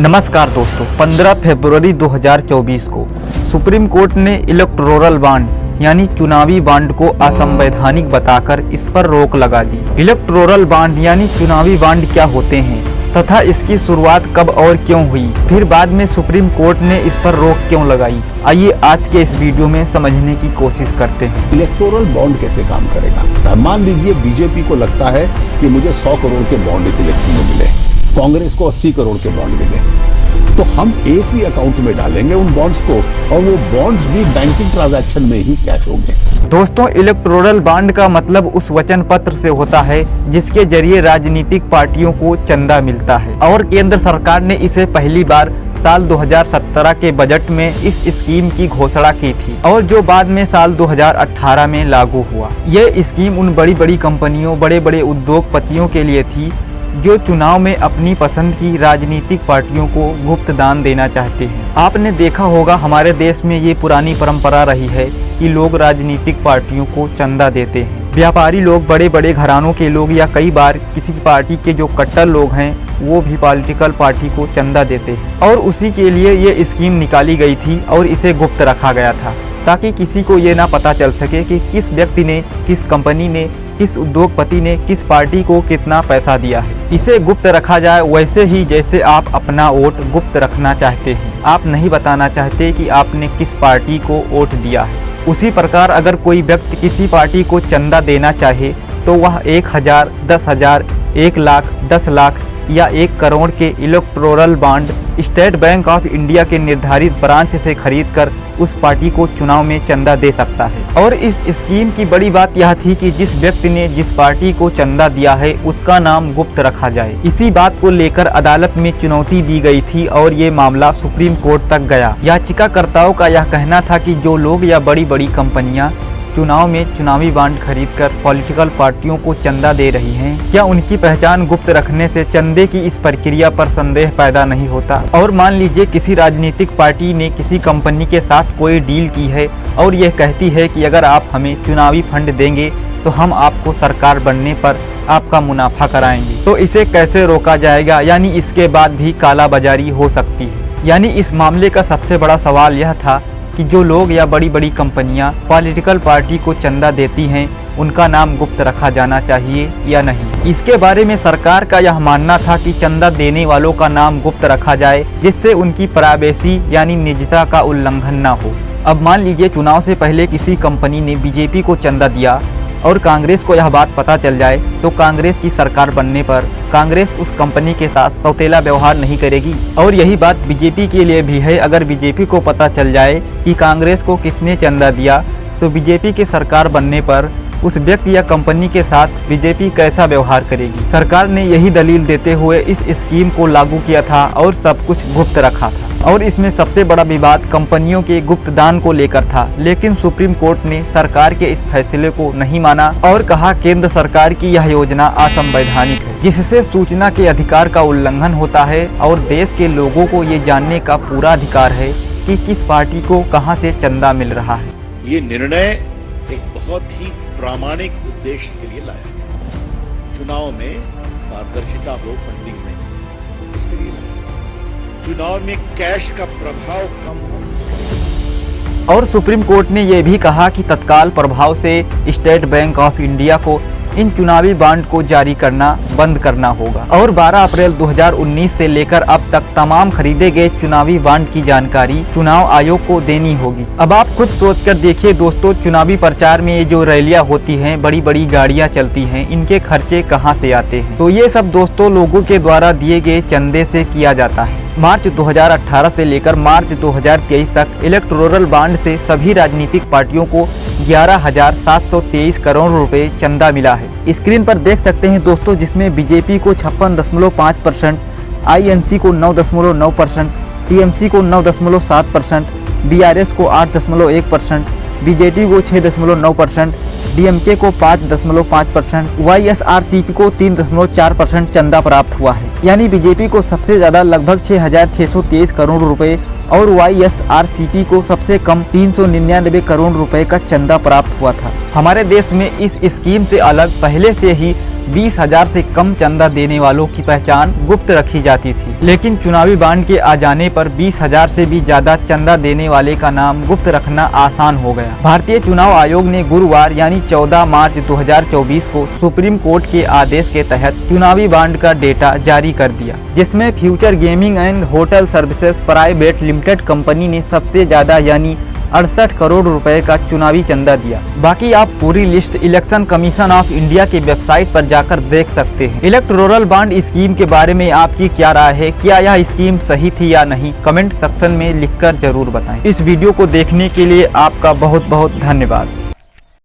नमस्कार दोस्तों, 15 फरवरी 2024 को सुप्रीम कोर्ट ने इलेक्टोरल बॉन्ड यानी चुनावी बॉन्ड को असंवैधानिक बताकर इस पर रोक लगा दी। इलेक्टोरल बॉन्ड यानी चुनावी बॉन्ड क्या होते हैं तथा इसकी शुरुआत कब और क्यों हुई, फिर बाद में सुप्रीम कोर्ट ने इस पर रोक क्यों लगाई, आइए आज के इस वीडियो में समझने की कोशिश करते हैं। इलेक्टोरल बॉन्ड कैसे काम करेगा? मान लीजिए बीजेपी को लगता है कि मुझे 100 करोड़ के बॉन्ड इस इलेक्शन में मिले, कांग्रेस को 80 करोड़ के बॉन्ड मिले, तो हम एक ही अकाउंट में डालेंगे उन बॉन्ड्स को और वो बॉन्ड्स भी बैंकिंग ट्रांजैक्शन में ही कैश होंगे। दोस्तों, इलेक्टोरल बॉन्ड का मतलब उस वचन पत्र से होता है जिसके जरिए राजनीतिक पार्टियों को चंदा मिलता है और केंद्र सरकार ने इसे पहली बार साल 2017 के बजट में इस स्कीम की घोषणा की थी और जो बाद में साल 2018 में लागू हुआ। यह स्कीम उन बड़ी बड़ी कंपनियों, बड़े बड़े उद्योगपतियों के लिए थी जो चुनाव में अपनी पसंद की राजनीतिक पार्टियों को गुप्त दान देना चाहते हैं। आपने देखा होगा हमारे देश में ये पुरानी परंपरा रही है कि लोग राजनीतिक पार्टियों को चंदा देते हैं। व्यापारी लोग, बड़े बड़े घरानों के लोग या कई बार किसी पार्टी के जो कट्टर लोग हैं वो भी पॉलिटिकल पार्टी को चंदा देते हैं और उसी के लिए ये स्कीम निकाली गई थी और इसे गुप्त रखा गया था ताकि किसी को ये ना पता चल सके कि किस व्यक्ति ने, किस कंपनी ने, किस उद्योगपति ने किस पार्टी को कितना पैसा दिया है। इसे गुप्त रखा जाए वैसे ही जैसे आप अपना वोट गुप्त रखना चाहते हैं, आप नहीं बताना चाहते कि आपने किस पार्टी को वोट दिया है। उसी प्रकार अगर कोई व्यक्ति किसी पार्टी को चंदा देना चाहे तो वह 1000, 10,000, 1 लाख, 10 लाख या 1 करोड़ के electoral bond state bank of India के निर्धारित ब्रांच से खरीदकर उस पार्टी को चुनाव में चंदा दे सकता है। और इस स्कीम की बड़ी बात यह थी कि जिस व्यक्ति ने जिस पार्टी को चंदा दिया है उसका नाम गुप्त रखा जाए। इसी बात को लेकर अदालत में चुनौती दी गई थी और ये मामला सुप्रीम कोर्ट तक गया। याचिकाकर्ताओं का यह कहना था कि जो लोग या बड़ी बड़ी कंपनियां चुनाव में चुनावी बॉन्ड खरीदकर पॉलिटिकल पार्टियों को चंदा दे रही हैं, क्या उनकी पहचान गुप्त रखने से चंदे की इस प्रक्रिया पर संदेह पैदा नहीं होता? और मान लीजिए किसी राजनीतिक पार्टी ने किसी कंपनी के साथ कोई डील की है और यह कहती है कि अगर आप हमें चुनावी फंड देंगे तो हम आपको सरकार बनने पर आपका मुनाफा कराएंगे, तो इसे कैसे रोका जाएगा? यानी इसके बाद भी कालाबाजारी हो सकती है। यानी इस मामले का सबसे बड़ा सवाल यह था कि जो लोग या बड़ी बड़ी कंपनियां पॉलिटिकल पार्टी को चंदा देती हैं उनका नाम गुप्त रखा जाना चाहिए या नहीं। इसके बारे में सरकार का यह मानना था कि चंदा देने वालों का नाम गुप्त रखा जाए जिससे उनकी प्राइवेसी यानी निजता का उल्लंघन ना हो। अब मान लीजिए चुनाव से पहले किसी कंपनी ने बीजेपी को चंदा दिया और कांग्रेस को यह बात पता चल जाए तो कांग्रेस की सरकार बनने पर कांग्रेस उस कंपनी के साथ सौतेला व्यवहार नहीं करेगी। और यही बात बीजेपी के लिए भी है। अगर बीजेपी को पता चल जाए कि कांग्रेस को किसने चंदा दिया तो बीजेपी के सरकार बनने पर उस व्यक्ति या कंपनी के साथ बीजेपी कैसा व्यवहार करेगी। सरकार ने यही दलील देते हुए इस स्कीम को लागू किया था और सब कुछ गुप्त रखा था। और इसमें सबसे बड़ा विवाद कंपनियों के गुप्त दान को लेकर था, लेकिन सुप्रीम कोर्ट ने सरकार के इस फैसले को नहीं माना और कहा केंद्र सरकार की यह योजना असंवैधानिक है जिससे सूचना के अधिकार का उल्लंघन होता है और देश के लोगों को ये जानने का पूरा अधिकार है कि किस पार्टी को कहां से चंदा मिल रहा है। ये निर्णय एक बहुत ही प्रामाणिक उद्देश्य के लिए लाया गया। चुनाव में पारदर्शिता हो, फंडिंग में, इसके लिए लाया। चुनाव में कैश का प्रभाव कम हो। और सुप्रीम कोर्ट ने यह भी कहा कि तत्काल प्रभाव से स्टेट बैंक ऑफ इंडिया को इन चुनावी बॉन्ड को जारी करना बंद करना होगा और 12 अप्रैल 2019 से लेकर अब तक तमाम खरीदे गए चुनावी बॉन्ड की जानकारी चुनाव आयोग को देनी होगी। अब आप खुद सोचकर देखिए दोस्तों, चुनावी प्रचार में ये जो रैलियां होती हैं, बड़ी बड़ी गाड़ियां चलती हैं, इनके खर्चे कहां से आते हैं? तो ये सब दोस्तों लोगों के द्वारा दिए गए चंदे से किया जाता है। मार्च 2018 से लेकर मार्च 2023 तक इलेक्टोरल बॉन्ड से सभी राजनीतिक पार्टियों को 11,723 करोड़ रुपए चंदा मिला है। स्क्रीन पर देख सकते हैं दोस्तों, जिसमें बीजेपी को 56.5%, आईएनसी को 9.9%, टीएमसी को 9.7%, बीआरएस को 8.1%, बीजेडी को 6.9%, डीएमके को 5.5%, वाईएसआरसीपी को 3.4% चंदा प्राप्त हुआ है। यानी बीजेपी को सबसे ज्यादा लगभग 6,623 करोड़ रुपए और वाईएसआरसीपी को सबसे कम 399 करोड़ रुपए का चंदा प्राप्त हुआ था। हमारे देश में इस स्कीम से अलग पहले से ही 20,000 से कम चंदा देने वालों की पहचान गुप्त रखी जाती थी, लेकिन चुनावी बांड के आ जाने पर 20,000 से भी ज्यादा चंदा देने वाले का नाम गुप्त रखना आसान हो गया। भारतीय चुनाव आयोग ने गुरुवार यानी 14 मार्च 2024 को सुप्रीम कोर्ट के आदेश के तहत चुनावी बांड का डेटा जारी कर दिया, जिसमें future gaming and hotel services private limited company ने सबसे ज्यादा यानी 68 करोड़ रुपए का चुनावी चंदा दिया। बाकी आप पूरी list election commission of India की वेबसाइट पर जाकर देख सकते हैं। इलेक्टोरल बॉन्ड स्कीम के बारे में आपकी क्या राय है? क्या यह स्कीम सही थी या नहीं? कमेंट सेक्शन में लिखकर जरूर बताएं। इस वीडियो को देखने के लिए आपका बहुत बहुत धन्यवाद।